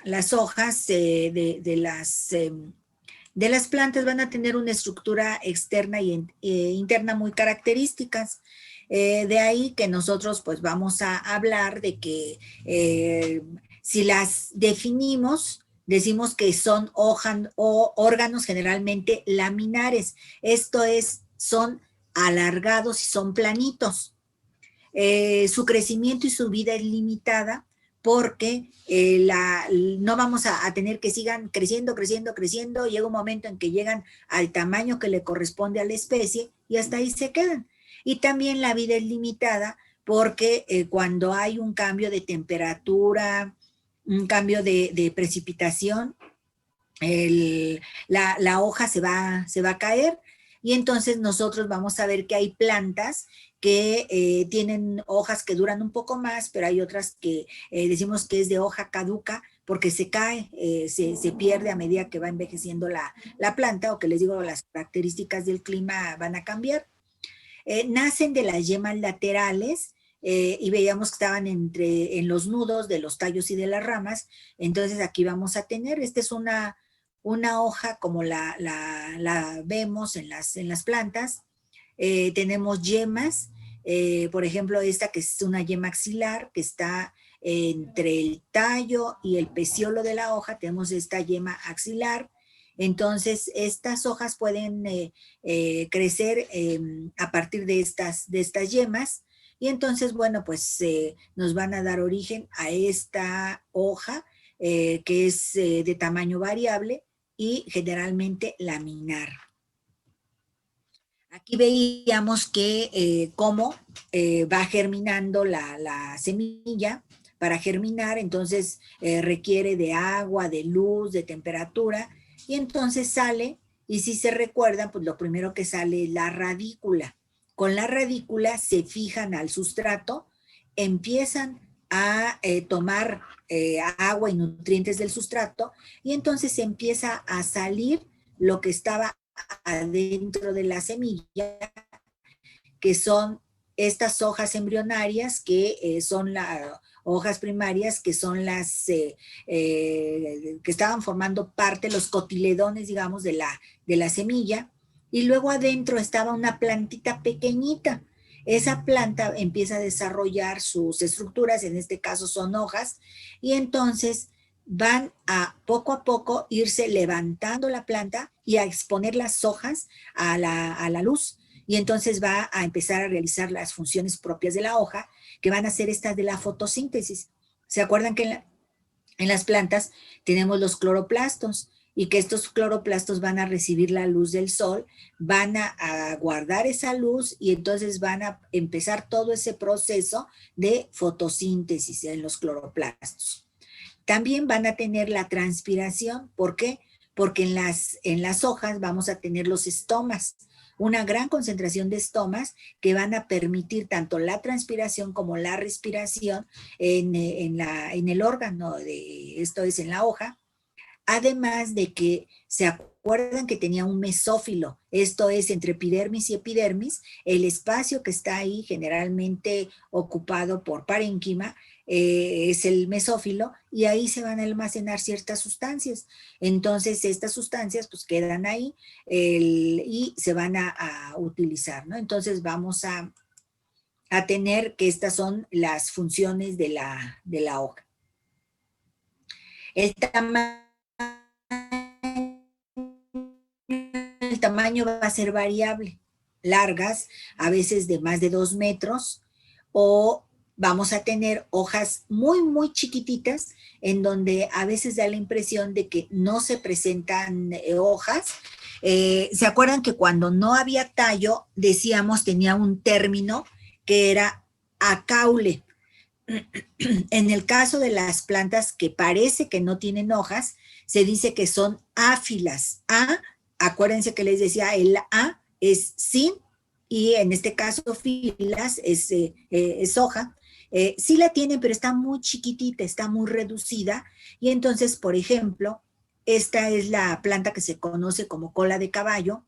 las hojas de las plantas van a tener una estructura externa e interna muy características. De ahí que nosotros pues vamos a hablar de que si las definimos, decimos que son órganos generalmente laminares. Esto es, son alargados y son planitos. Su crecimiento y su vida es limitada porque no vamos a tener que sigan creciendo, llega un momento en que llegan al tamaño que le corresponde a la especie y hasta ahí se quedan. Y también la vida es limitada porque cuando hay un cambio de temperatura, un cambio de precipitación, la hoja se va a caer y entonces nosotros vamos a ver que hay plantas que tienen hojas que duran un poco más, pero hay otras que decimos que es de hoja caduca porque se cae, se pierde a medida que va envejeciendo la planta, o que les digo, las características del clima van a cambiar. Nacen de las yemas laterales y veíamos que estaban en los nudos de los tallos y de las ramas. Entonces aquí vamos a tener, esta es una hoja como la vemos en las plantas. Tenemos yemas, por ejemplo esta que es una yema axilar que está entre el tallo y el peciolo de la hoja, tenemos esta yema axilar. Entonces estas hojas pueden crecer a partir de estas yemas, y entonces bueno pues nos van a dar origen a esta hoja que es de tamaño variable y generalmente laminar. Aquí veíamos que cómo va germinando la semilla. Para germinar, entonces requiere de agua, de luz, de temperatura, y entonces sale, y si se recuerdan, pues lo primero que sale es la radícula. Con la radícula se fijan al sustrato, empiezan a tomar agua y nutrientes del sustrato, y entonces empieza a salir lo que estaba adentro de la semilla, que son estas hojas embrionarias, que son las hojas primarias, que son las que estaban formando parte, los cotiledones, digamos, de la semilla, y luego adentro estaba una plantita pequeñita. Esa planta empieza a desarrollar sus estructuras, en este caso son hojas, y entonces van a poco irse levantando la planta y a exponer las hojas a la luz, y entonces va a empezar a realizar las funciones propias de la hoja, que van a ser estas de la fotosíntesis. ¿Se acuerdan que en las plantas tenemos los cloroplastos, y que estos cloroplastos van a recibir la luz del sol, van a guardar esa luz, y entonces van a empezar todo ese proceso de fotosíntesis en los cloroplastos? También van a tener la transpiración. ¿Por qué? Porque en las hojas vamos a tener los estomas, una gran concentración de estomas que van a permitir tanto la transpiración como la respiración en el órgano, esto es en la hoja. Además de que se acuerdan que tenía un mesófilo, esto es entre epidermis y epidermis, el espacio que está ahí generalmente ocupado por parénquima es el mesófilo, y ahí se van a almacenar ciertas sustancias. Entonces estas sustancias pues quedan ahí y se van a utilizar, ¿no? Entonces vamos a tener que estas son las funciones de la hoja. El tamaño va a ser variable, largas, a veces de más de 2 metros, o vamos a tener hojas muy chiquititas, en donde a veces da la impresión de que no se presentan hojas. ¿Se acuerdan que cuando no había tallo, decíamos, tenía un término que era acaule? En el caso de las plantas que parece que no tienen hojas, se dice que son áfilas. Acuérdense que les decía, el A es sin, y en este caso filas es hoja. Sí la tienen, pero está muy chiquitita, está muy reducida, y entonces, por ejemplo, esta es la planta que se conoce como cola de caballo,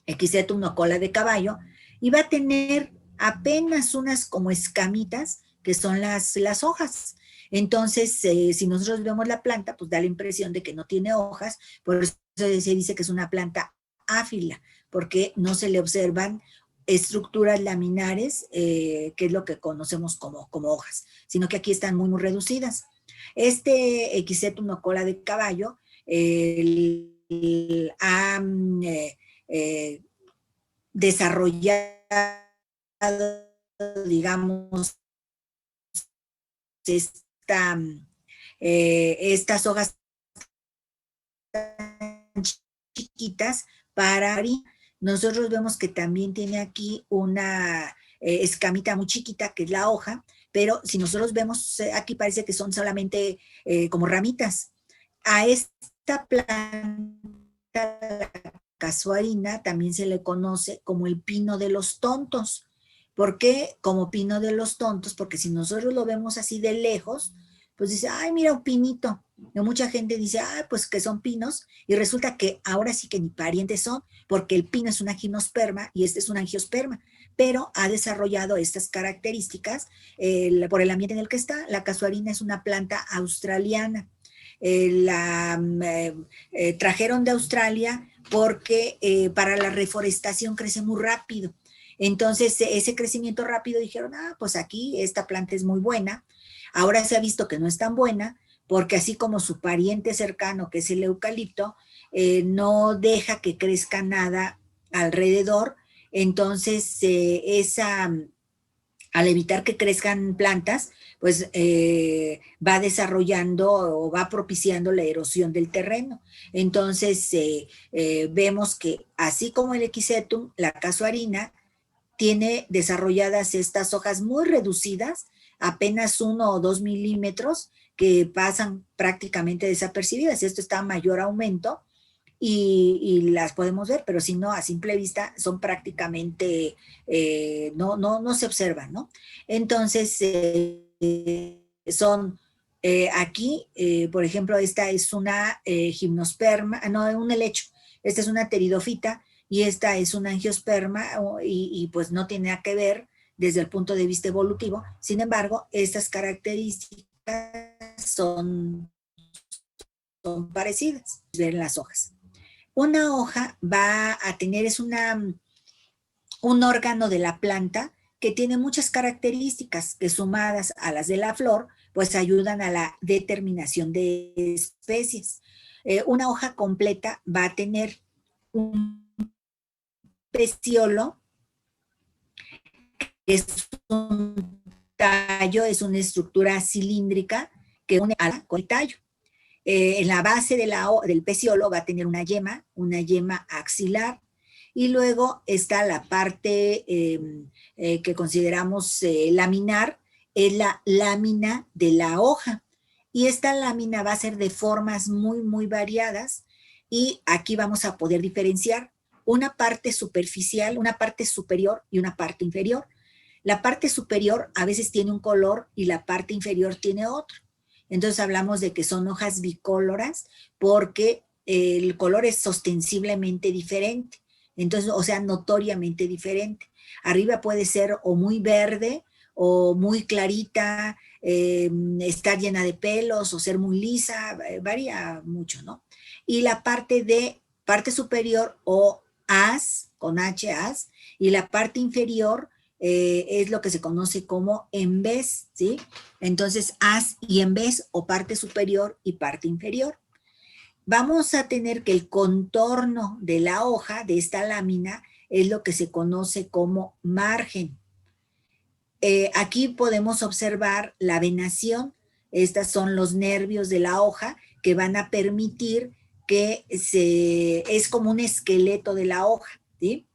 Equisetum o cola de caballo, y va a tener apenas unas como escamitas que son las hojas. Entonces, si nosotros vemos la planta, pues da la impresión de que no tiene hojas, por eso se dice que es una planta áfila, porque no se le observan estructuras laminares, que es lo que conocemos como hojas, sino que aquí están muy, muy reducidas. Este Equisetum o cola de caballo ha desarrollado, digamos, estas hojas tan chiquitas para... Nosotros vemos que también tiene aquí una escamita muy chiquita, que es la hoja, pero si nosotros vemos aquí parece que son solamente como ramitas. A esta planta, la casuarina, también se le conoce como el pino de los tontos. ¿Por qué como pino de los tontos? Porque si nosotros lo vemos así de lejos, pues dice, ay, mira un pinito. Y mucha gente dice, ay, pues que son pinos, y resulta que ahora sí que ni parientes son, porque el pino es una gimnosperma y este es un angiosperma, pero ha desarrollado estas características por el ambiente en el que está. La casuarina es una planta australiana. Trajeron de Australia porque para la reforestación crece muy rápido. Entonces, ese crecimiento rápido dijeron, ah, pues aquí esta planta es muy buena. Ahora se ha visto que no es tan buena, porque así como su pariente cercano, que es el eucalipto, no deja que crezca nada alrededor. Entonces, al evitar que crezcan plantas, pues va desarrollando o va propiciando la erosión del terreno. Entonces, vemos que así como el Equisetum, la casuarina tiene desarrolladas estas hojas muy reducidas, apenas 1 o 2 milímetros, que pasan prácticamente desapercibidas. Esto está a mayor aumento y las podemos ver, pero si no, a simple vista son prácticamente, no se observan, ¿no? Entonces, son aquí, por ejemplo, esta es una gimnosperma, no, un helecho, esta es una pteridofita y esta es una angiosperma y pues no tiene nada que ver desde el punto de vista evolutivo. Sin embargo, estas características son parecidas, ver las hojas. Una hoja va a tener, un órgano de la planta que tiene muchas características que sumadas a las de la flor, pues ayudan a la determinación de especies. Una hoja completa va a tener un peciolo, que es un tallo, es una estructura cilíndrica que une ala con el tallo. En la base del peciolo va a tener una yema axilar, y luego está la parte que consideramos laminar, es la lámina de la hoja. Y esta lámina va a ser de formas muy, muy variadas, y aquí vamos a poder diferenciar una parte superficial, una parte superior y una parte inferior. La parte superior a veces tiene un color y la parte inferior tiene otro. Entonces hablamos de que son hojas bicoloras porque el color es ostensiblemente diferente. Entonces, o sea, notoriamente diferente. Arriba puede ser o muy verde o muy clarita, estar llena de pelos o ser muy lisa, varía mucho, ¿no? Y la parte superior o haz, con H, haz, y la parte inferior es lo que se conoce como embés, ¿sí? Entonces, haz y embés, o parte superior y parte inferior. Vamos a tener que el contorno de la hoja, de esta lámina, es lo que se conoce como margen. Aquí podemos observar la venación. Estos son los nervios de la hoja que van a permitir que es como un esqueleto de la hoja, ¿sí?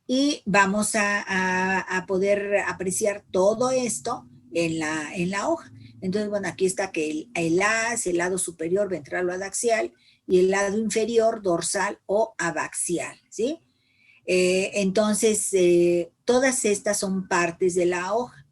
Y vamos a poder apreciar todo esto en la hoja. Entonces, bueno, aquí está que el haz, el lado superior ventral o adaxial, y el lado inferior dorsal o abaxial, ¿sí? Entonces, todas estas son partes de la hoja.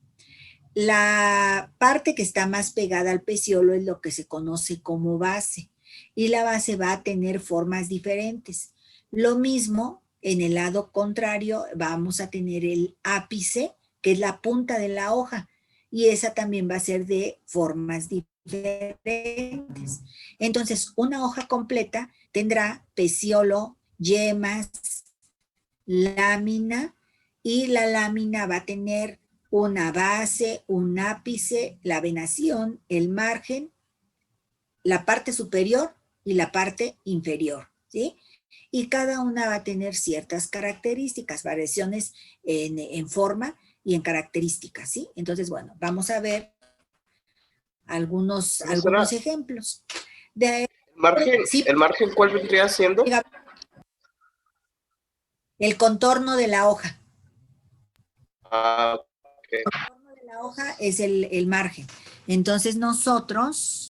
La parte que está más pegada al peciolo es lo que se conoce como base, y la base va a tener formas diferentes. Lo mismo en el lado contrario vamos a tener el ápice, que es la punta de la hoja, y esa también va a ser de formas diferentes. Entonces, una hoja completa tendrá peciolo, yemas, lámina, y la lámina va a tener una base, un ápice, la venación, el margen, la parte superior y la parte inferior, ¿sí? Y cada una va a tener ciertas características, variaciones en forma y en características, ¿sí? Entonces, bueno, vamos a ver algunos Profesora, ejemplos. De, sí, ¿el margen cuál vendría siendo? el contorno de la hoja. Ah, ok. El contorno de la hoja es el margen. Entonces nosotros